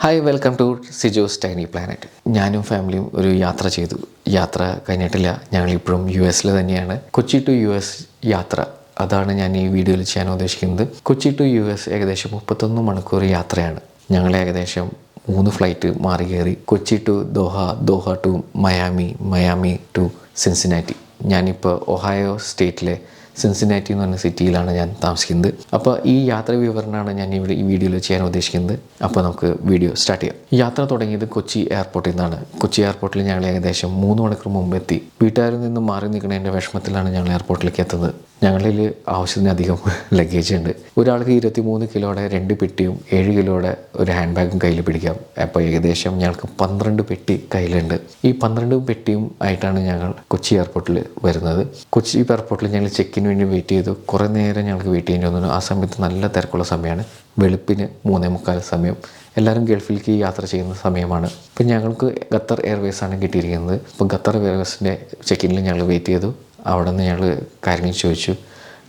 Hi, welcome to Sijo's tiny planet. ഞാനും ഫാമിലിയും ഒരു യാത്ര ചെയ്തു. യാത്ര കഴിഞ്ഞിട്ടില്ല, ഞങ്ങളിപ്പോഴും US തന്നെയാണ്. കൊച്ചി ടു US യാത്ര, അതാണ് ഞാൻ ഈ വീഡിയോയിൽ ചെയ്യാൻ ഉദ്ദേശിക്കുന്നത്. കൊച്ചി ടു US ഏകദേശം 31 മണിക്കൂർ യാത്രയാണ്. ഞങ്ങൾ ഏകദേശം 3 ഫ്ലൈറ്റ് മാറി കയറി. Kochi to Doha, Doha to Miami, Miami to Cincinnati. ഞാനിപ്പോൾ ഒഹായോ സ്റ്റേറ്റിലെ സിൻസിനാറ്റി എന്ന് പറഞ്ഞ സിറ്റിയിലാണ് ഞാൻ താമസിക്കുന്നത്. അപ്പോൾ ഈ യാത്ര വിവരണമാണ് ഞാൻ ഇവിടെ ഈ വീഡിയോയിൽ ചെയ്യാൻ ഉദ്ദേശിക്കുന്നത്. അപ്പോൾ നമുക്ക് വീഡിയോ സ്റ്റാർട്ട് ചെയ്യാം. യാത്ര തുടങ്ങിയത് കൊച്ചി എയർപോർട്ടിൽ നിന്നാണ്. കൊച്ചി എയർപോർട്ടിൽ ഞങ്ങൾ ഏകദേശം 3 മണിക്കൂർ മുമ്പ് എത്തി. വീട്ടുകാരിൽ നിന്ന് മാറി നിൽക്കുന്നതിൻ്റെ വിഷമത്തിലാണ് ഞങ്ങൾ എയർപോർട്ടിലേക്ക് എത്തുന്നത്. ഞങ്ങളിൽ ആവശ്യത്തിനധികം ലഗേജ് ഉണ്ട്. ഒരാൾക്ക് 23 കിലോയുടെ 2 പെട്ടിയും 7 കിലോയുടെ ഒരു ഹാൻഡ് ബാഗും കയ്യിൽ പിടിക്കാം. അപ്പോൾ ഏകദേശം ഞങ്ങൾക്ക് 12 പെട്ടി കയ്യിലുണ്ട്. ഈ 12 പെട്ടിയും ആയിട്ടാണ് ഞങ്ങൾ കൊച്ചി എയർപോർട്ടിൽ വരുന്നത്. കൊച്ചി എയർപോർട്ടിൽ ഞങ്ങൾ ചെക്കിന് വേണ്ടി വെയിറ്റ് ചെയ്തു. കുറേ നേരം ഞങ്ങൾക്ക് വെയിറ്റ് ചെയ്യേണ്ടി വന്നു. ആ സമയത്ത് നല്ല തിരക്കുള്ള സമയമാണ്. വെളുപ്പിന് 3:45 സമയം. എല്ലാവരും ഗൾഫിലേക്ക് യാത്ര ചെയ്യുന്ന സമയമാണ്. ഇപ്പം ഞങ്ങൾക്ക് ഖത്തർ എയർവേസാണ് കിട്ടിയിരിക്കുന്നത്. അപ്പോൾ ഖത്തർ എയർവേസിൻ്റെ ചെക്കിനിൽ ഞങ്ങൾ വെയിറ്റ് ചെയ്തു. അവിടെ നിന്ന് ഞങ്ങൾ കാര്യങ്ങൾ ചോദിച്ചു.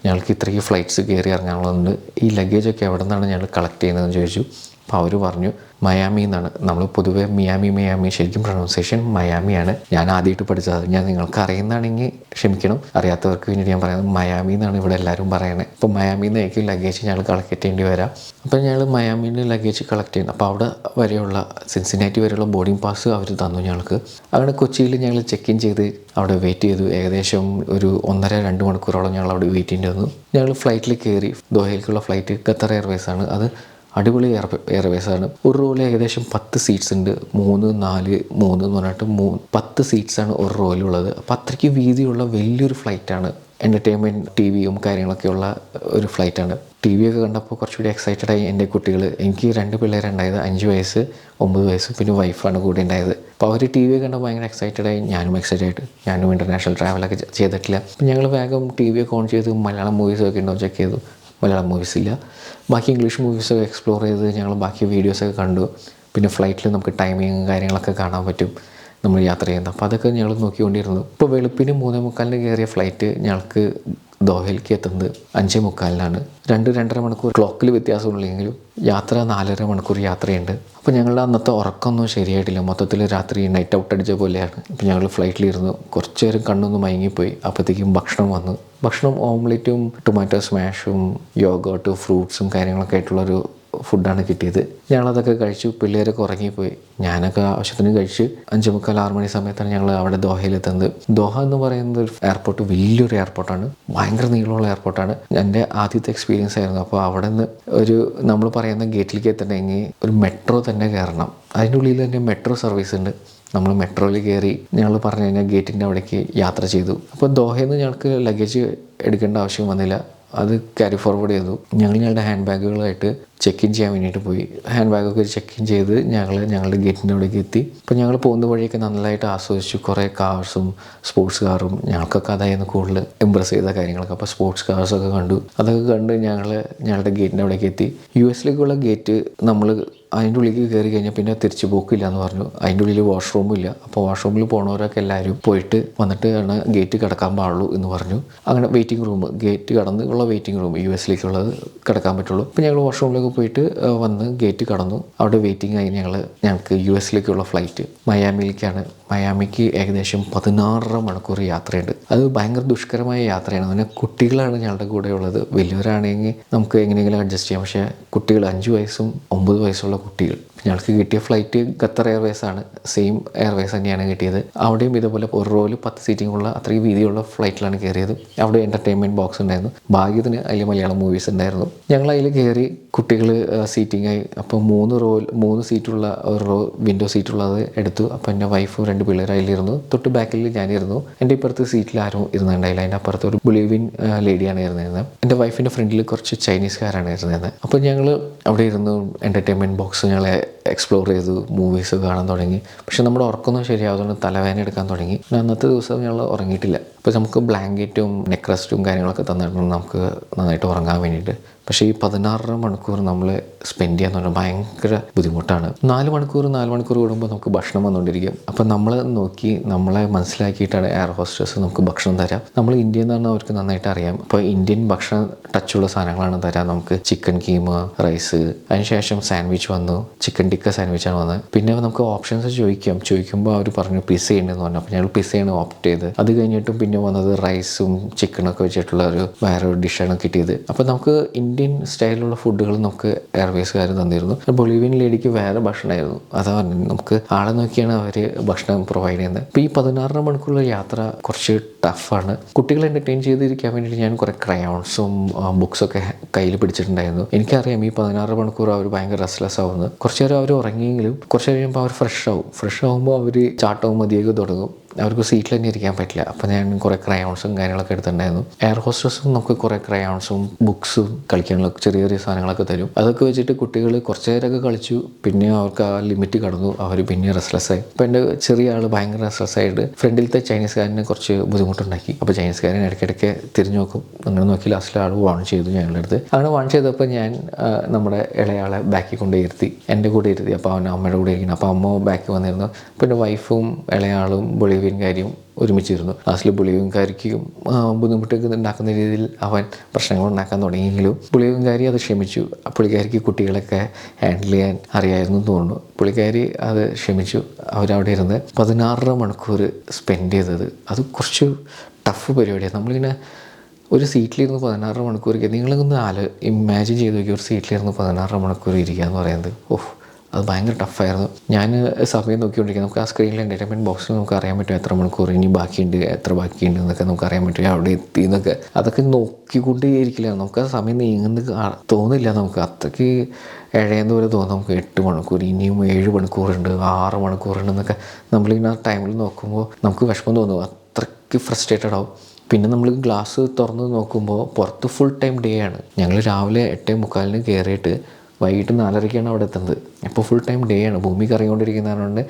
ഞങ്ങൾക്ക് ഇത്രയ്ക്ക് ഫ്ലൈറ്റ്സ് കയറി ഇറങ്ങാനുള്ളതുണ്ട്, ഈ ലഗേജൊക്കെ എവിടെ നിന്നാണ് ഞങ്ങൾ കളക്ട് ചെയ്യുന്നതെന്ന് ചോദിച്ചു. അപ്പോൾ അവർ പറഞ്ഞു മയാമി എന്നാണ്. നമ്മൾ പൊതുവേ മിയാമി, ശരിക്കും പ്രൊണൗൺസിയേഷൻ മയാമിയാണ്. ഞാൻ ആദ്യമായിട്ട് പഠിച്ചത്. ഞാൻ നിങ്ങൾക്ക് അറിയുന്നതാണെങ്കിൽ ക്ഷമിക്കണം, അറിയാത്തവർക്ക് വേണ്ടി ഞാൻ പറയുന്നത് മയാമി എന്നാണ് ഇവിടെ എല്ലാവരും പറയുന്നത്. അപ്പോൾ മയാമിയിൽ നിന്നായിരിക്കും ലഗേജ് ഞങ്ങൾ കളക്ട് ചെയ്യേണ്ടി വരാം. അപ്പോൾ ഞങ്ങൾ മയാമിയിൽ നിന്ന് ലഗേജ് കളക്ട് ചെയ്യുന്നു. അപ്പോൾ അവിടെ വരെയുള്ള സിൻസിനാറ്റി വരെയുള്ള ബോർഡിംഗ് പാസ് അവർ തന്നു ഞങ്ങൾക്ക്. അവിടെ കൊച്ചിയിൽ ഞങ്ങൾ ചെക്ക് ഇൻ ചെയ്ത് അവിടെ വെയിറ്റ് ചെയ്തു. ഏകദേശം ഒരു 1.5-2 മണിക്കൂറോളം ഞങ്ങൾ അവിടെ വെയിറ്റ് ചെയ്യേണ്ടി വന്നു. ഞങ്ങൾ ഫ്ലൈറ്റിൽ കയറി. ദോഹയിലേക്കുള്ള ഫ്ലൈറ്റ് ഖത്തർ എയർവേസാണ്. അത് അടിപൊളി എയർവേസാണ്. ഒരു റോയിൽ ഏകദേശം 10 സീറ്റ്സ് ഉണ്ട്. 3, 4, 3 എന്ന് പറഞ്ഞിട്ട് 10 സീറ്റ്സാണ് ഒരു റോയിലുള്ളത്. അപ്പോൾ അത്രയ്ക്ക് വീതിയുള്ള വലിയൊരു ഫ്ലൈറ്റാണ്. എൻ്റർടൈൻമെൻറ്റ് TV-യും കാര്യങ്ങളൊക്കെ ഉള്ള ഒരു ഫ്ലൈറ്റാണ്. TV ഒക്കെ കണ്ടപ്പോൾ കുറച്ചുകൂടി എക്സൈറ്റഡായി എൻ്റെ കുട്ടികൾ. എനിക്ക് 2 പിള്ളേരുണ്ടായത്, 5 വയസ്സ് 9 വയസ്സ്, പിന്നെ വൈഫാണ് കൂടെ ഉണ്ടായത്. അപ്പോൾ അവർ TV കണ്ടപ്പോൾ ഭയങ്കര എക്സൈറ്റഡായി. ഞാനും എക്സൈറ്റഡ്. ഞാനും ഇൻ്റർനാഷണൽ ട്രാവലൊക്കെ ചെയ്തിട്ടില്ല. അപ്പോൾ ഞങ്ങൾ വേഗം TV ഒക്കെ ഓൺ ചെയ്ത് മലയാളം മൂവീസൊക്കെ ഉണ്ടോ ചെക്ക് ചെയ്തു. മലയാളം മൂവീസ് ഇല്ല. ബാക്കി ഇംഗ്ലീഷ് മൂവീസൊക്കെ എക്സ്പ്ലോർ ചെയ്ത് ഞങ്ങൾ ബാക്കി വീഡിയോസൊക്കെ കണ്ടു. പിന്നെ ഫ്ലൈറ്റിൽ നമുക്ക് ടൈമിങ് കാര്യങ്ങളൊക്കെ കാണാൻ പറ്റും നമ്മൾ യാത്ര ചെയ്യുന്നത്. അപ്പോൾ അതൊക്കെ ഞങ്ങൾ നോക്കിക്കൊണ്ടിരുന്നു. ഇപ്പോൾ വെളുപ്പിന് 3:45 കയറിയ ഫ്ലൈറ്റ് ഞങ്ങൾക്ക് ദോഹയിലേക്ക് എത്തുന്നത് 5:45. 2-2.5 മണിക്കൂർ ക്ലോക്കിൽ വ്യത്യാസമുള്ളെങ്കിലും യാത്ര 4.5 മണിക്കൂർ യാത്രയുണ്ട്. അപ്പോൾ ഞങ്ങളുടെ അന്നത്തെ ഉറക്കമൊന്നും ശരിയായിട്ടില്ല. മൊത്തത്തിൽ രാത്രി നൈറ്റ് ഔട്ട് അടിച്ച പോലെയാണ്. അപ്പോൾ ഞങ്ങൾ ഫ്ലൈറ്റിലിരുന്നു. കുറച്ച് നേരം കണ്ണൊന്ന് മയങ്ങിപ്പോയി. അപ്പോഴത്തേക്കും ഭക്ഷണം വന്നു. ഭക്ഷണം ഓംലെറ്റും ടൊമാറ്റോ സ്മാഷും യോഗോട്ടും ഫ്രൂട്ട്സും കാര്യങ്ങളൊക്കെ ആയിട്ടുള്ളൊരു ഫുഡാണ് കിട്ടിയത്. ഞങ്ങളതൊക്കെ കഴിച്ചു. പിള്ളേരൊക്കെ ഉറങ്ങിപ്പോയി. ഞാനൊക്കെ ആവശ്യത്തിന് കഴിച്ച് 5:45-6 മണി സമയത്താണ് ഞങ്ങൾ അവിടെ ദോഹയിലെത്തുന്നത്. ദോഹ എന്ന് പറയുന്നത് ഒരു എയർപോർട്ട്, വലിയൊരു എയർപോർട്ടാണ്. ഭയങ്കര നീളമുള്ള എയർപോർട്ടാണ്. എൻ്റെ ആദ്യത്തെ എക്സ്പീരിയൻസ് ആയിരുന്നു. അപ്പോൾ അവിടെ നിന്ന് നമ്മൾ പറയുന്ന ഗേറ്റിലേക്ക് എത്തണമെങ്കിൽ ഒരു മെട്രോ തന്നെ കയറണം. അതിൻ്റെ ഉള്ളിൽ തന്നെ മെട്രോ സർവീസ് ഉണ്ട്. നമ്മൾ മെട്രോയിൽ കയറി ഞങ്ങൾ പറഞ്ഞു കഴിഞ്ഞാൽ ഗേറ്റിൻ്റെ അവിടേക്ക് യാത്ര ചെയ്തു. അപ്പോൾ ദോഹയിൽ നിന്ന് ഞങ്ങൾക്ക് ലഗേജ് എടുക്കേണ്ട ആവശ്യം വന്നില്ല. അത് ക്യാരി ഫോർവേഡ് ചെയ്തു. ഞങ്ങളുടെ ഹാൻഡ് ബാഗുകളായിട്ട് ചെക്ക് ഇൻ ചെയ്യാൻ വേണ്ടിയിട്ട് പോയി. ഹാൻഡ് ബാഗൊക്കെ ചെക്ക് ഇൻ ചെയ്ത് ഞങ്ങളുടെ ഗേറ്റിൻ്റെ അവിടേക്ക് എത്തി. അപ്പോൾ ഞങ്ങൾ പോകുന്ന വഴിയൊക്കെ നന്നായിട്ട് ആസ്വദിച്ചു. കുറേ കാർസും സ്പോർട്സ് കാറും, ഞങ്ങൾക്കൊക്കെ അതായിരുന്നു കൂടുതൽ ഇമ്പ്രസ് ചെയ്ത കാര്യങ്ങളൊക്കെ. അപ്പോൾ സ്പോർട്സ് കാർസൊക്കെ കണ്ടു. അതൊക്കെ കണ്ട് ഞങ്ങളുടെ ഗേറ്റിൻ്റെ അവിടേക്ക് എത്തി. US ഗേറ്റ് നമ്മൾ അതിൻ്റെ ഉള്ളിലേക്ക് കയറി കഴിഞ്ഞാൽ പിന്നെ തിരിച്ചു പോക്കില്ല എന്ന് പറഞ്ഞു. അതിൻ്റെ ഉള്ളിൽ വാഷ്റൂമും ഇല്ല. അപ്പോൾ വാഷ്റൂമിൽ പോണവരൊക്കെ എല്ലാവരും പോയിട്ട് വന്നിട്ട് ആണ് ഗേറ്റ് കിടക്കാൻ പാടുള്ളൂ എന്ന് പറഞ്ഞു. അങ്ങനെ വെയിറ്റിംഗ് റൂം, ഗേറ്റ് കടന്ന് ഉള്ള വെയിറ്റിംഗ് റൂം US കിടക്കാൻ പറ്റുള്ളൂ. അപ്പോൾ ഞങ്ങൾ വാഷ്റൂമിലേക്ക് പോയിട്ട് വന്ന് ഗേറ്റ് കടന്നു. അവിടെ വെയിറ്റിംഗ് ആയി ഞങ്ങൾക്ക് US ഫ്ലൈറ്റ് മയാമിയിലേക്കാണ്. മയാമിക്ക് ഏകദേശം 16.5 മണിക്കൂർ യാത്രയുണ്ട്. അത് ഭയങ്കര ദുഷ്കരമായ യാത്രയാണ്. അങ്ങനെ കുട്ടികളാണ് ഞങ്ങളുടെ കൂടെ ഉള്ളത്. വലിയവരാണെങ്കിൽ നമുക്ക് എങ്ങനെയെങ്കിലും അഡ്ജസ്റ്റ് ചെയ്യാം. പക്ഷേ കുട്ടികൾ 5 വയസ്സും 9 വയസ്സുള്ള കുട്ടികൾ. ഞങ്ങൾക്ക് കിട്ടിയ ഫ്ലൈറ്റ് ഖത്തർ എയർവേസാണ്. സെയിം എയർവേസ് തന്നെയാണ് കിട്ടിയത്. അവിടെയും ഇതുപോലെ ഒരു റോയിൽ 10 സീറ്റിങ്ങുള്ള അത്രയും വീതിയുള്ള ഫ്ലൈറ്റിലാണ് കയറിയത്. അവിടെ എൻ്റർടൈൻമെൻറ്റ് ബോക്സ് ഉണ്ടായിരുന്നു. ഭാഗ്യത്തിന് അതിൽ മലയാളം മൂവീസ് ഉണ്ടായിരുന്നു. ഞങ്ങൾ അതിൽ കയറി. കുട്ടികൾ സീറ്റിങ്ങായി. അപ്പോൾ 3 സീറ്റുള്ള ഒരു റോ വിൻഡോ സീറ്റുള്ളത് എടുത്തു. അപ്പോൾ എൻ്റെ വൈഫും 2 പിള്ളേർ അതിലിരുന്നു. തൊട്ട് ബാക്കിൽ ഞാനിരുന്നു. എൻ്റെ ഇപ്പുറത്ത് സീറ്റിൽ ആരും ഇരുന്നുണ്ടായില്ല. അതിൻ്റെ അപ്പുറത്ത് ഒരു ബൊളീവിയൻ ലേഡിയാണ് ഇരുന്നിരുന്നത്. എൻ്റെ വൈഫിൻ്റെ ഫ്രണ്ടിൽ കുറച്ച് ചൈനീസുകാരാണ് ഇരുന്നത്. അപ്പോൾ ഞങ്ങൾ അവിടെ ഇരുന്നു. എൻ്റർടൈൻമെൻറ്റ് ബോക്സ് ഞങ്ങളെ എക്സ്പ്ലോർ ചെയ്തു. മൂവീസ് കാണാൻ തുടങ്ങി. പക്ഷേ നമ്മുടെ ഉറക്കൊന്നും ശരിയാവുന്നതുകൊണ്ട് തലവേദന എടുക്കാൻ തുടങ്ങി. അന്നത്തെ ദിവസം ഞങ്ങൾ ഉറങ്ങിയിട്ടില്ല. അപ്പോൾ നമുക്ക് ബ്ലാങ്കറ്റും നെക്ക് റെസ്റ്റും കാര്യങ്ങളൊക്കെ തന്നിട്ടുണ്ട് നമുക്ക് നന്നായിട്ട് ഉറങ്ങാൻ വേണ്ടിയിട്ട്. പക്ഷേ ഈ 16 മണിക്കൂർ നമ്മൾ സ്പെൻഡ് ചെയ്യാന്ന് പറഞ്ഞാൽ ഭയങ്കര ബുദ്ധിമുട്ടാണ്. 4 മണിക്കൂർ കൂടുമ്പോൾ നമുക്ക് ഭക്ഷണം വന്നുകൊണ്ടിരിക്കും. അപ്പം നമ്മൾ നോക്കി നമ്മളെ മനസ്സിലാക്കിയിട്ടാണ് എയർ ഹോസ്റ്റസ് നമുക്ക് ഭക്ഷണം തരാം. നമ്മൾ ഇന്ത്യയിൽ നിന്നാണ് അവർക്ക് നന്നായിട്ട് അറിയാം. അപ്പോൾ ഇന്ത്യൻ ഭക്ഷണം ടച്ചുള്ള സാധനങ്ങളാണ് തരാം. നമുക്ക് ചിക്കൻ കീമ, റൈസ്, അതിനുശേഷം സാൻഡ്വിച്ച് വന്നു, ചിക്കൻ ടിക്ക സാൻഡ്വിച്ചാണ് വന്നത്. പിന്നെ നമുക്ക് ഓപ്ഷൻസ് ചോദിക്കുമ്പോൾ അവർ പറഞ്ഞു പിസ്സ ഉണ്ടെന്ന് പറഞ്ഞു. അപ്പോൾ ഞങ്ങൾ പിസ്സയാണ് ഓപ്റ്റ് ചെയ്ത്. അത് കഴിഞ്ഞിട്ടും പിന്നെ വന്നത് റൈസും ചിക്കനൊക്കെ വെച്ചിട്ടുള്ള വേറൊരു ഡിഷാണ് കിട്ടിയത്. അപ്പോൾ നമുക്ക് ഇന്ത്യൻ സ്റ്റൈലിലുള്ള ഫുഡുകൾ നമുക്ക് എയർവേസുകാർ തന്നിരുന്നു. ബൊളീവിയൻ ലേഡിക്ക് വേറെ ഭക്ഷണമായിരുന്നു. അതാ പറഞ്ഞു നമുക്ക് ആളെ നോക്കിയാണ് അവർ ഭക്ഷണം പ്രൊവൈഡ് ചെയ്യുന്നത്. ഇപ്പോൾ ഈ 16 മണിക്കൂറുള്ള യാത്ര കുറച്ച് ടഫാണ്. കുട്ടികളെ എൻ്റർടൈൻ ചെയ്തിരിക്കാൻ വേണ്ടിയിട്ട് ഞാൻ കുറേ ക്രയോൺസും ബുക്സൊക്കെ കയ്യിൽ പിടിച്ചിട്ടുണ്ടായിരുന്നു. എനിക്കറിയാം ഈ 16 മണിക്കൂർ അവർ ഭയങ്കര റെസ്റ്റ്ലെസ് ആവുന്നത്. കുറച്ച് നേരം അവർ ഉറങ്ങിയെങ്കിലും കുറച്ച് കഴിയുമ്പോൾ അവർ ഫ്രഷ് ആവുമ്പോൾ അവർ ചാട്ടവും മതിയൊക്കെ തുടങ്ങും. അവർക്ക് സീറ്റിൽ തന്നെ ഇരിക്കാൻ പറ്റില്ല. അപ്പോൾ ഞാൻ കുറേ ക്രയോൺസും കാര്യങ്ങളൊക്കെ എടുത്തിട്ടുണ്ടായിരുന്നു. എയർ ഹോസ്റ്റസും നമുക്ക് കുറേ ക്രയോൺസും ബുക്സും കളിക്കാനുള്ള ചെറിയ ചെറിയ സാധനങ്ങളൊക്കെ തരും. അതൊക്കെ വെച്ചിട്ട് കുട്ടികൾ കുറച്ച് നേരമൊക്കെ കളിച്ചു. പിന്നെ അവർക്ക് ആ ലിമിറ്റ് കടന്നു. അവർ പിന്നെ റെസ്റ്റ്ലെസ് ആയി. അപ്പോൾ എൻ്റെ ചെറിയ ആൾ ഭയങ്കര റെസ്റ്റ്ലെസ് ആയിട്ട് ഫ്രണ്ടിലത്തെ ചൈനീസുകാരനെ കുറച്ച് ബുദ്ധിമുട്ടുണ്ടാക്കി. അപ്പോൾ ചൈനീസുകാരൻ ഇടയ്ക്കിടയ്ക്ക് തിരിഞ്ഞു നോക്കും. അങ്ങനെ നോക്കി ലാസ്റ്റിൽ ആൾ വാൺ ചെയ്തു ഞങ്ങളുടെ അടുത്ത്. അങ്ങനെ വാൺ ചെയ്തപ്പോൾ ഞാൻ നമ്മുടെ ഇളയാളെ ബാക്കിൽ കൊണ്ട് ഇരുത്തി, എൻ്റെ കൂടെ ഇരുത്തി. അപ്പോൾ അവൻ അമ്മയുടെ കൂടെ ഇരിക്കണം. അപ്പോൾ അമ്മ ബാക്കിൽ വന്നിരുന്നു. പിന്നെ വൈഫും ഇളയാളും ബൊളീവിയൻകാരിയും ഒരുമിച്ചിരുന്നു. ലാസ്റ്റിൽ ബൊളീവിയൻകാരിക്കും ബുദ്ധിമുട്ടൊക്കെ ഉണ്ടാക്കുന്ന രീതിയിൽ അവൻ പ്രശ്നങ്ങൾ ഉണ്ടാക്കാൻ തുടങ്ങിയെങ്കിലും ബൊളീവിയൻകാരി അത് ക്ഷമിച്ചു. പുള്ളിക്കാരിക്ക് കുട്ടികളൊക്കെ ഹാൻഡിൽ ചെയ്യാൻ അറിയായിരുന്നു തോന്നുന്നു. പുള്ളിക്കാരി അത് ക്ഷമിച്ചു. അവരവിടെ ഇരുന്ന് 16 മണിക്കൂർ സ്പെൻഡ് ചെയ്തത് അത് കുറച്ച് ടഫ് പരിപാടിയാണ്. നമ്മളിങ്ങനെ ഒരു സീറ്റിലിരുന്ന് 16 മണിക്കൂർ നിങ്ങളൊന്ന് ഇമാജിൻ ചെയ്ത് നോക്കി, ഒരു സീറ്റിലിരുന്ന് 16 മണിക്കൂർ ഇരിക്കുക എന്ന് പറയുന്നത് അത് ഭയങ്കര ടഫായിരുന്നു. ഞാൻ സമയം നോക്കിക്കൊണ്ടിരിക്കുക. നമുക്ക് ആ സ്ക്രീനിൽ എൻ്റർടൈൻമെൻറ്റ് ബോക്സിൽ നമുക്ക് അറിയാൻ പറ്റും എത്ര മണിക്കൂർ ഇനി ബാക്കിയുണ്ട്, എത്ര ബാക്കിയുണ്ട് എന്നൊക്കെ നമുക്ക് അറിയാൻ പറ്റും. അവിടെ എത്തി എന്നൊക്കെ അതൊക്കെ നോക്കിക്കൊണ്ടേ ഇരിക്കില്ല. നമുക്ക് ആ സമയം നീങ്ങുന്നത് തോന്നില്ല. നമുക്ക് അത്രയ്ക്ക് ഇഴയെന്ന് പോലെ തോന്നും. നമുക്ക് 8 മണിക്കൂർ ഇനിയും 7 മണിക്കൂറുണ്ട്, 6 മണിക്കൂറുണ്ട് എന്നൊക്കെ നമ്മളിങ്ങനെ ആ ടൈമിൽ നോക്കുമ്പോൾ നമുക്ക് വിഷമം തോന്നും. അത്രയ്ക്ക് ഫ്രസ്ട്രേറ്റഡ് ആവും. പിന്നെ നമ്മൾ ഗ്ലാസ് തുറന്ന് നോക്കുമ്പോൾ പുറത്ത് ഫുൾ ടൈം ഡേ ആണ്. ഞങ്ങൾ രാവിലെ 8:45 കയറിയിട്ട് വൈകിട്ട് 4:30 അവിടെ എത്തുന്നത്. അപ്പോൾ ഫുൾ ടൈം ഡേ ആണ്. ഭൂമി കറങ്ങിക്കൊണ്ടിരിക്കുന്നതുകൊണ്ട്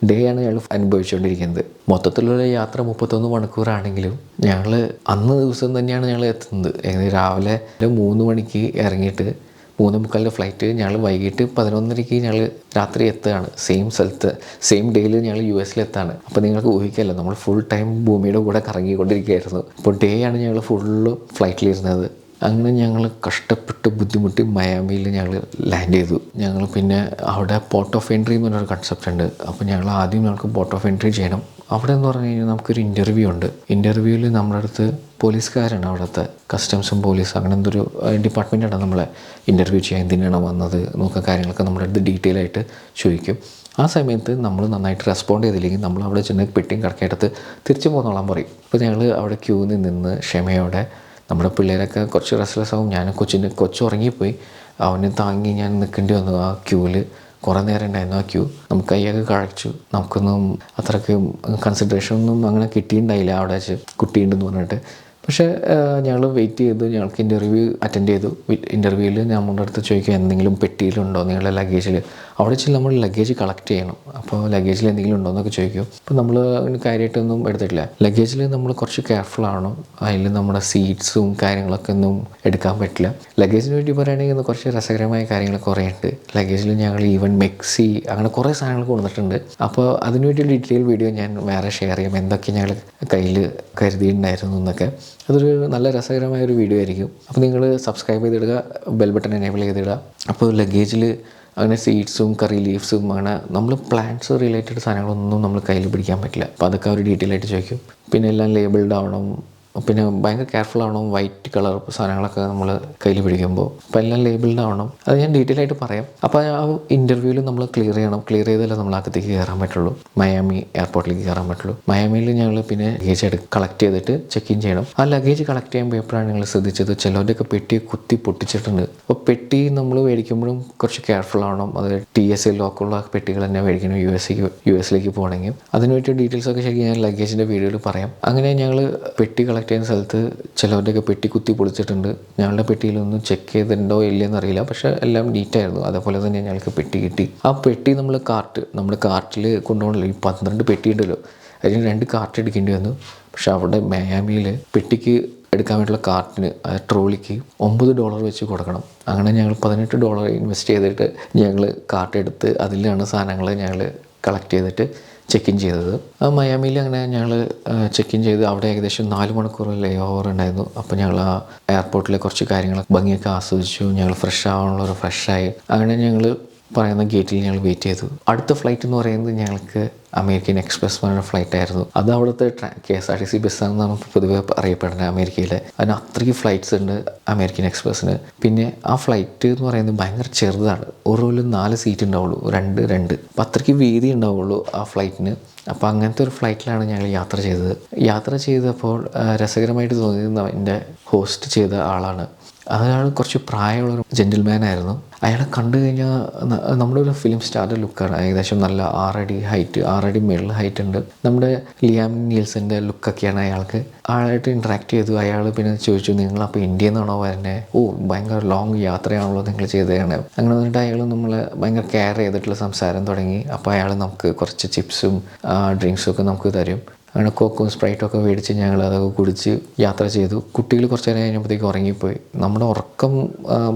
ഡേ ആണ് ഞങ്ങൾ അനുഭവിച്ചുകൊണ്ടിരിക്കുന്നത്. മൊത്തത്തിലുള്ള യാത്ര 31 മണിക്കൂറാണെങ്കിലും ഞങ്ങൾ അന്ന് ദിവസം തന്നെയാണ് ഞങ്ങൾ എത്തുന്നത്. ഏകദേശം രാവിലെ 3 മണിക്ക് ഇറങ്ങിയിട്ട് 3:45 ഫ്ലൈറ്റ്. ഞങ്ങൾ വൈകിട്ട് 11:30 ഞങ്ങൾ രാത്രി എത്തുകയാണ്. സെയിം സ്ഥലത്ത് സെയിം ഡേയിൽ ഞങ്ങൾ US-ലെത്താണ്. അപ്പോൾ നിങ്ങൾക്ക് ഊഹിക്കല്ലോ, നമ്മൾ ഫുൾ ടൈം ഭൂമിയുടെ കൂടെ കറങ്ങിക്കൊണ്ടിരിക്കുകയായിരുന്നു. അപ്പോൾ ഡേ ആണ് ഞങ്ങൾ ഫുള്ള് ഫ്ലൈറ്റിലിരുന്നത്. അങ്ങനെ ഞങ്ങൾ കഷ്ടപ്പെട്ട് ബുദ്ധിമുട്ടി മയാമിയിൽ ഞങ്ങൾ ലാൻഡ് ചെയ്തു. ഞങ്ങൾ പിന്നെ അവിടെ പോർട്ട് ഓഫ് എൻട്രി എന്ന് പറഞ്ഞൊരു കൺസെപ്റ്റ് ഉണ്ട്. അപ്പോൾ ഞങ്ങൾക്ക് പോർട്ട് ഓഫ് എൻട്രി ചെയ്യണം. അവിടെ എന്ന് പറഞ്ഞു കഴിഞ്ഞാൽ നമുക്കൊരു ഇൻ്റർവ്യൂ ഉണ്ട്. ഇൻ്റർവ്യൂവിൽ നമ്മുടെ അടുത്ത് പോലീസുകാരാണ്, അവിടുത്തെ കസ്റ്റംസും പോലീസ് അങ്ങനെ എന്തൊരു ഡിപ്പാർട്ട്മെൻറ്റാണ് നമ്മളെ ഇൻ്റർവ്യൂ ചെയ്യാൻ, എന്തിനാണ് വന്നത് നോക്കുക കാര്യങ്ങളൊക്കെ നമ്മുടെ അടുത്ത് ഡീറ്റെയിൽ ആയിട്ട് ചോദിക്കും. ആ സമയത്ത് നമ്മൾ നന്നായിട്ട് റെസ്പോണ്ട് ചെയ്തില്ലെങ്കിൽ നമ്മൾ അവിടെ ചെന്ന് പെട്ടിയും കടക്കെടുത്ത് തിരിച്ചു പോന്നോളാൻ പറയും. അപ്പോൾ ഞങ്ങൾ അവിടെ ക്യൂ നിന്ന് ക്ഷമയോടെ, നമ്മുടെ പിള്ളേരൊക്കെ കുറച്ച് റെസ്റ്റ്ലെസ് ആവും. ഞാൻ കൊച്ചു ഉറങ്ങിപ്പോയി. അവനെ താങ്ങി ഞാൻ നിൽക്കേണ്ടി വന്നു ആ ക്യൂവിൽ. കുറേ നേരം ഉണ്ടായിരുന്നു ആ ക്യൂ. നമുക്ക് കൈയൊക്കെ കഴിച്ചു. നമുക്കൊന്നും അത്രയ്ക്ക് കൺസിഡറേഷൻ ഒന്നും അങ്ങനെ കിട്ടിയിട്ടുണ്ടായില്ല അവിടെ വെച്ച്, കുട്ടിയുണ്ടെന്ന് പറഞ്ഞിട്ട്. പക്ഷേ ഞങ്ങൾ വെയിറ്റ് ചെയ്തു. ഞങ്ങൾക്ക് ഇൻ്റർവ്യൂ അറ്റൻഡ് ചെയ്തു. ഇൻ്റർവ്യൂവിൽ നമ്മുടെ അടുത്ത് ചോദിക്കും എന്തെങ്കിലും പെട്ടിയിലുണ്ടോ നിങ്ങളുടെ ലഗേജിൽ. അവിടെ വെച്ച് നമ്മൾ ലഗേജ് കളക്ട് ചെയ്യണം. അപ്പോൾ ലഗേജിൽ എന്തെങ്കിലും ഉണ്ടോ എന്നൊക്കെ ചോദിക്കും. അപ്പോൾ നമ്മൾ കാര്യമായിട്ടൊന്നും എടുത്തിട്ടില്ല. ലഗേജിൽ നമ്മൾ കുറച്ച് കെയർഫുൾ ആവണം. അതിൽ നമ്മുടെ സീറ്റ്സും കാര്യങ്ങളൊക്കെ ഒന്നും എടുക്കാൻ പറ്റില്ല. ലഗേജിന് വേണ്ടി പറയുകയാണെങ്കിൽ കുറച്ച് രസകരമായ കാര്യങ്ങൾ കുറേ ഉണ്ട്. ലഗേജിൽ ഞങ്ങൾ ഈവൻ മെക്സി അങ്ങനെ കുറേ സാധനങ്ങൾ കൊണ്ടുവന്നിട്ടുണ്ട്. അപ്പോൾ അതിനുവേണ്ടി ഡീറ്റെയിൽ വീഡിയോ ഞാൻ വേറെ ഷെയർ ചെയ്യാം, എന്തൊക്കെ ഞങ്ങൾ കയ്യിൽ കരുതിയിട്ടുണ്ടായിരുന്നു എന്നൊക്കെ. അതൊരു നല്ല രസകരമായൊരു വീഡിയോ ആയിരിക്കും. അപ്പോൾ നിങ്ങൾ സബ്സ്ക്രൈബ് ചെയ്തിടുക, ബെൽ ബട്ടൺ എനേബിൾ ചെയ്തിടുക. അപ്പോൾ ലഗേജിൽ അങ്ങനെ സീഡ്സും കറി ലീവ്സും അങ്ങനെ നമ്മൾ പ്ലാന്റ്സ് റിലേറ്റഡ് സാധനങ്ങളൊന്നും നമ്മൾ കയ്യിൽ പിടിക്കാൻ പറ്റില്ല. അപ്പോൾ അതൊക്കെ അവർ ഡീറ്റെയിൽ ആയിട്ട് ചോദിക്കും. പിന്നെ എല്ലാം ലേബിൾഡ് ആവണം. പിന്നെ ഭയങ്കര കെയർഫുൾ ആവണം. വൈറ്റ് കളർ സാധനങ്ങളൊക്കെ നമ്മൾ കയ്യിൽ പിടിക്കുമ്പോൾ അപ്പോൾ എല്ലാം ലേബിൾഡ് ആവണം. അത് ഞാൻ ഡീറ്റെയിൽ ആയിട്ട് പറയാം. അപ്പോൾ ആ ഇൻ്റർവ്യൂവിൽ നമ്മൾ ക്ലിയർ ചെയ്യണം. ക്ലിയർ ചെയ്താലേ നമ്മൾ അകത്തേക്ക് കയറാൻ പറ്റുള്ളൂ. മയാമി എയർപോർട്ടിലേക്ക് കയറാൻ പറ്റുള്ളൂ. മയാമിയിൽ ഞങ്ങൾ പിന്നെ ലഗേജ് കളക്ട് ചെയ്തിട്ട് ചെക്ക് ഇൻ ചെയ്യണം. ആ ലഗേജ് കളക്ട് ചെയ്യാൻ പോയപ്പോഴാണ് ഞങ്ങൾ ശ്രദ്ധിച്ചത് ചിലവരുടെയൊക്കെ പെട്ടിയെ കുത്തി പൊട്ടിച്ചിട്ടുണ്ട്. അപ്പോൾ പെട്ടി നമ്മൾ മേടിക്കുമ്പോഴും കുറച്ച് കെയർഫുൾ ആവണം. അത് TSA ലോക്കുള്ള പെട്ടികൾ തന്നെ മേടിക്കണം US-ലേക്ക് പോകണമെങ്കിൽ. അതിനുവേണ്ടി ഡീറ്റെയിൽസ് ഒക്കെ ശരിക്കും ഞാൻ ലഗേജിൻ്റെ വീഡിയോയിൽ പറയാം. അങ്ങനെ ഞങ്ങൾ പെട്ടി കളക്ട് ചെയ്യുന്ന സ്ഥലത്ത് ചിലവരുടെയൊക്കെ പെട്ടി കുത്തി പൊളിച്ചിട്ടുണ്ട്. ഞങ്ങളുടെ പെട്ടിയിലൊന്നും ചെക്ക് ചെയ്തിട്ടുണ്ടോ ഇല്ലയെന്ന് അറിയില്ല. പക്ഷേ എല്ലാം നീറ്റായിരുന്നു. അതേപോലെ തന്നെ ഞങ്ങൾക്ക് പെട്ടി കിട്ടി. ആ പെട്ടി നമ്മുടെ കാർട്ടിൽ കൊണ്ടുപോകണല്ലോ. ഈ 12 പെട്ടി ഉണ്ടല്ലോ, അതിന് 2 കാർട്ട് എടുക്കേണ്ടി വന്നു. പക്ഷെ അവിടെ മയാമിയിൽ പെട്ടിക്ക് എടുക്കാൻ വേണ്ടിയുള്ള കാർട്ടിന് ട്രോളിക്ക് $9 വെച്ച് കൊടുക്കണം. അങ്ങനെ ഞങ്ങൾ $18 ഇൻവെസ്റ്റ് ചെയ്തിട്ട് ഞങ്ങൾ കാർട്ട് എടുത്ത് അതിലാണ് സാധനങ്ങൾ ഞങ്ങൾ കളക്ട് ചെയ്തിട്ട് ചെക്ക് ഇൻ ചെയ്തത്. മയാമിയിൽ അങ്ങനെ ഞങ്ങൾ ചെക്ക് ഇൻ ചെയ്ത് അവിടെ ഏകദേശം 4 മണിക്കൂർ ലേ ഓവർ ഉണ്ടായിരുന്നു. അപ്പോൾ ഞങ്ങൾ ആ എയർപോർട്ടിലെ കുറച്ച് കാര്യങ്ങൾ ഭംഗിയൊക്കെ ആസ്വദിച്ചു. ഞങ്ങൾ ഫ്രഷ് ആവാനുള്ളവർ ഫ്രഷായി. അങ്ങനെ ഞങ്ങൾ പറയുന്ന ഗേറ്റിൽ ഞങ്ങൾ വെയിറ്റ് ചെയ്തു. അടുത്ത ഫ്ലൈറ്റ് എന്ന് പറയുന്നത് ഞങ്ങൾക്ക് അമേരിക്കൻ എക്സ്പ്രസ് പറഞ്ഞ ഫ്ലൈറ്റ് ആയിരുന്നു. അത് അവിടുത്തെ KSRTC ബസ്സാണെന്നാണ് പൊതുവെ അറിയപ്പെടുന്നത് അമേരിക്കയിലെ. അതിന് അത്രയ്ക്ക് ഫ്ലൈറ്റ്സ് ഉണ്ട് അമേരിക്കൻ എക്സ്പ്രസ്സിന്. പിന്നെ ആ ഫ്ലൈറ്റ് എന്ന് പറയുന്നത് ഭയങ്കര ചെറുതാണ്. ഒരു 4 സീറ്റ് ഉണ്ടാവുള്ളൂ, 2 അപ്പം അത്രയ്ക്ക് വീതി ഉണ്ടാവുള്ളൂ ആ ഫ്ലൈറ്റിന്. അപ്പോൾ അങ്ങനത്തെ ഒരു ഫ്ലൈറ്റിലാണ് ഞങ്ങൾ യാത്ര ചെയ്തപ്പോൾ രസകരമായിട്ട് തോന്നിയത് എൻ്റെ ഹോസ്റ്റ് ചെയ്ത ആളാണ്. അയാൾ കുറച്ച് പ്രായമുള്ളൊരു ജെൻറ്റിൽമാനായിരുന്നു. അയാളെ കണ്ടു കഴിഞ്ഞാൽ നമ്മുടെ ഒരു ഫിലിം സ്റ്റാറിൻ്റെ ലുക്കാണ്. ഏകദേശം നല്ല 6 അടി ഹൈറ്റ്, 6 അടി മേളിൽ ഹൈറ്റ് ഉണ്ട്. നമ്മുടെ ലിയാം നീൽസൻ്റെ ലുക്കൊക്കെയാണ് അയാൾക്ക്. ആളായിട്ട് ഇൻട്രാക്ട് ചെയ്തു. അയാൾ പിന്നെ ചോദിച്ചു, നിങ്ങളപ്പോൾ ഇന്ത്യയിൽ നിന്നാണോ വരുന്നത്? ഭയങ്കര ലോങ് യാത്രയാണല്ലോ നിങ്ങൾ ചെയ്തതാണ്. അങ്ങനെ വന്നിട്ട് അയാൾ നമ്മളെ ഭയങ്കര കെയർ ചെയ്തിട്ടുള്ള സംസാരം തുടങ്ങി. അപ്പോൾ അയാൾ നമുക്ക് കുറച്ച് ചിപ്സും ഡ്രിങ്ക്സും ഒക്കെ നമുക്ക് തരും. അങ്ങനെ കോക്കും സ്പ്രൈറ്റൊക്കെ മേടിച്ച് ഞങ്ങൾ അതൊക്കെ കുടിച്ച് യാത്ര ചെയ്തു. കുട്ടികൾ കുറച്ച് നേരം കഴിഞ്ഞപ്പോഴത്തേക്ക് ഉറങ്ങിപ്പോയി. നമ്മുടെ ഉറക്കം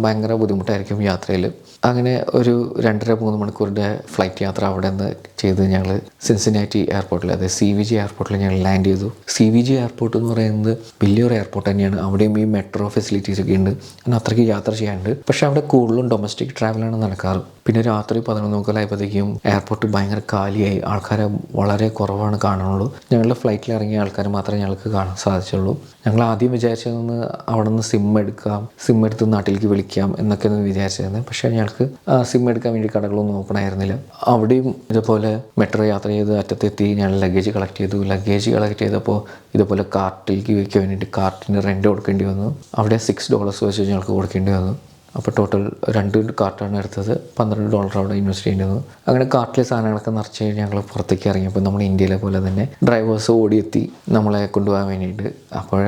ഭയങ്കര ബുദ്ധിമുട്ടായിരിക്കും യാത്രയിൽ. അങ്ങനെ ഒരു 2.5-3 മണിക്കൂറിൻ്റെ ഫ്ലൈറ്റ് യാത്ര അവിടെ നിന്ന് ചെയ്ത് ഞങ്ങൾ സിൻസിനാറ്റി എയർപോർട്ടിൽ, അതായത് CVG എയർപോർട്ടിൽ ഞങ്ങൾ ലാൻഡ് ചെയ്തു. CVG എയർപോർട്ട് എന്ന് പറയുന്നത് വലിയൊരു എയർപോർട്ട് തന്നെയാണ്. അവിടെയും ഈ മെട്രോ ഫെസിലിറ്റീസ് ഒക്കെ ഉണ്ട്. അങ്ങനെ അത്രയ്ക്ക് യാത്ര ചെയ്യാനുണ്ട്. പക്ഷേ അവിടെ കൂടുതലും ഡൊമസ്റ്റിക് ട്രാവലാണ് നടക്കാറ്. പിന്നെ രാത്രി 11:15 എയർപോർട്ട് ഭയങ്കര കാലിയായി. ആൾക്കാരെ വളരെ കുറവാണ് കാണുന്നുള്ളൂ. ഞങ്ങളുടെ ഫ്ലൈറ്റിൽ ഇറങ്ങിയ ആൾക്കാർ മാത്രമേ ഞങ്ങൾക്ക് കാണാൻ സാധിച്ചുള്ളൂ. ഞങ്ങൾ ആദ്യം വിചാരിച്ചതെന്ന് അവിടെ നിന്ന് സിം എടുത്ത് നാട്ടിലേക്ക് വിളിക്കാം എന്നൊക്കെയാണ് വിചാരിച്ചിരുന്നത്. പക്ഷേ ഞങ്ങൾക്ക് സിം എടുക്കാൻ വേണ്ടി കടകളൊന്നും ഓപ്പൺ ആയിരുന്നില്ല. അവിടെയും ഇതുപോലെ മെട്രോ യാത്ര ചെയ്ത് അറ്റത്തെത്തി ഞങ്ങൾ ലഗേജ് കളക്ട് ചെയ്തപ്പോൾ ഇതുപോലെ കാർട്ടിലേക്ക് വയ്ക്കാൻ വേണ്ടിയിട്ട് കാർട്ടിന് റെൻ്റ് കൊടുക്കേണ്ടി വന്നു. അവിടെ $6 വെച്ച് ഞങ്ങൾക്ക് കൊടുക്കേണ്ടി വന്നു. അപ്പോൾ ടോട്ടൽ 2 കാർട്ടാണ് എടുത്തത്. $12 അവിടെ ഇൻവെസ്റ്റ് ചെയ്യേണ്ടി വന്നു. അങ്ങനെ കാർട്ടിലെ സാധനങ്ങളൊക്കെ നിറച്ച് ഞങ്ങൾ പുറത്തേക്ക് ഇറങ്ങിയപ്പോൾ നമ്മുടെ ഇന്ത്യയിലെ പോലെ തന്നെ ഡ്രൈവേഴ്സ് ഓടിയെത്തി നമ്മളെ കൊണ്ടുപോകാൻ വേണ്ടിയിട്ട്. അപ്പോൾ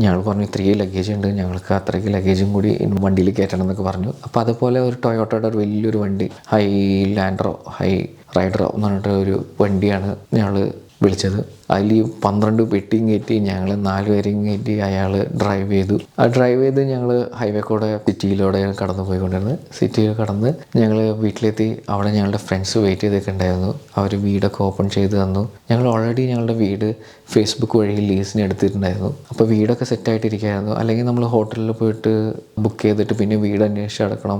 ഞങ്ങൾ പറഞ്ഞു, 3 ലഗേജ് ഉണ്ട്, ഞങ്ങൾക്ക് അത്രയ്ക്ക് ലഗേജും കൂടി വണ്ടിയിൽ കയറ്റണം എന്നൊക്കെ പറഞ്ഞു. അപ്പോൾ അതുപോലെ ഒരു ടൊയോട്ടയുടെ ഒരു വലിയൊരു വണ്ടി, ഹൈ റൈഡറോ എന്ന് പറഞ്ഞിട്ട് ഒരു വണ്ടിയാണ് ഞങ്ങൾ വിളിച്ചത്. അതിൽ 12 പെട്ടിയും കയറ്റി ഞങ്ങൾ 4 പേരെയും കയറ്റി അയാൾ ഡ്രൈവ് ചെയ്ത് ഞങ്ങൾ ഹൈവേ കൂടെ സിറ്റിയിലൂടെ കടന്നു പോയിക്കൊണ്ടിരുന്നത്. സിറ്റിയിൽ കടന്ന് ഞങ്ങൾ വീട്ടിലെത്തി. അവിടെ ഞങ്ങളുടെ ഫ്രണ്ട്സ് വെയിറ്റ് ചെയ്തൊക്കെ ഉണ്ടായിരുന്നു. അവർ വീടൊക്കെ ഓപ്പൺ ചെയ്ത് തന്നു. ഞങ്ങൾ ഓൾറെഡി ഞങ്ങളുടെ വീട് ഫേസ്ബുക്ക് വഴി ലീസിന് എടുത്തിട്ടുണ്ടായിരുന്നു. അപ്പോൾ വീടൊക്കെ സെറ്റായിട്ടിരിക്കുകയായിരുന്നു. അല്ലെങ്കിൽ നമ്മൾ ഹോട്ടലിൽ പോയിട്ട് ബുക്ക് ചെയ്തിട്ട് പിന്നെ വീട് അന്വേഷിച്ച് നടക്കണം,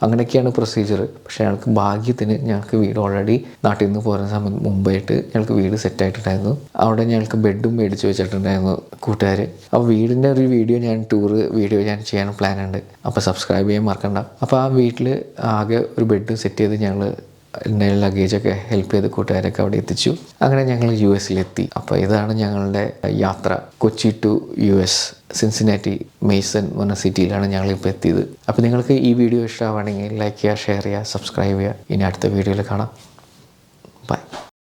അങ്ങനെയൊക്കെയാണ് പ്രൊസീജിയർ. പക്ഷേ ഞങ്ങൾക്ക് ഭാഗ്യത്തിന് ഞങ്ങൾക്ക് വീട് ഓൾറെഡി നാട്ടിൽ നിന്ന് പോകുന്ന സമയം മുമ്പായിട്ട് ഞങ്ങൾക്ക് വീട് സെറ്റായിട്ടുണ്ടായിരുന്നു. അവിടെ ഞങ്ങൾക്ക് ബെഡും മേടിച്ച് വെച്ചിട്ടുണ്ടായിരുന്നു കൂട്ടുകാർ. അപ്പോൾ വീടിൻ്റെ ഒരു ടൂർ വീഡിയോ ഞാൻ ചെയ്യാൻ പ്ലാൻ ഉണ്ട്. അപ്പോൾ സബ്സ്ക്രൈബ് ചെയ്യാൻ മറക്കണ്ട. അപ്പോൾ ആ വീട്ടിൽ ആകെ ഒരു ബെഡ് സെറ്റ് ചെയ്ത് ഞങ്ങൾ എൻ്റെ ലഗേജൊക്കെ ഹെൽപ്പ് ചെയ്ത് കൂട്ടുകാരൊക്കെ അവിടെ എത്തിച്ചു. അങ്ങനെ ഞങ്ങൾ US-ലെത്തി. അപ്പോൾ ഇതാണ് ഞങ്ങളുടെ യാത്ര. Kochi to US Cincinnati Mason എന്ന് പറഞ്ഞ സിറ്റിയിലാണ് ഞങ്ങളിപ്പോൾ എത്തിയത്. അപ്പോൾ നിങ്ങൾക്ക് ഈ വീഡിയോ ഇഷ്ടമാവുകയാണെങ്കിൽ ലൈക്ക് ചെയ്യുക, ഷെയർ ചെയ്യുക, സബ്സ്ക്രൈബ് ചെയ്യുക. ഇനി അടുത്ത വീഡിയോയിൽ കാണാം. ബൈ.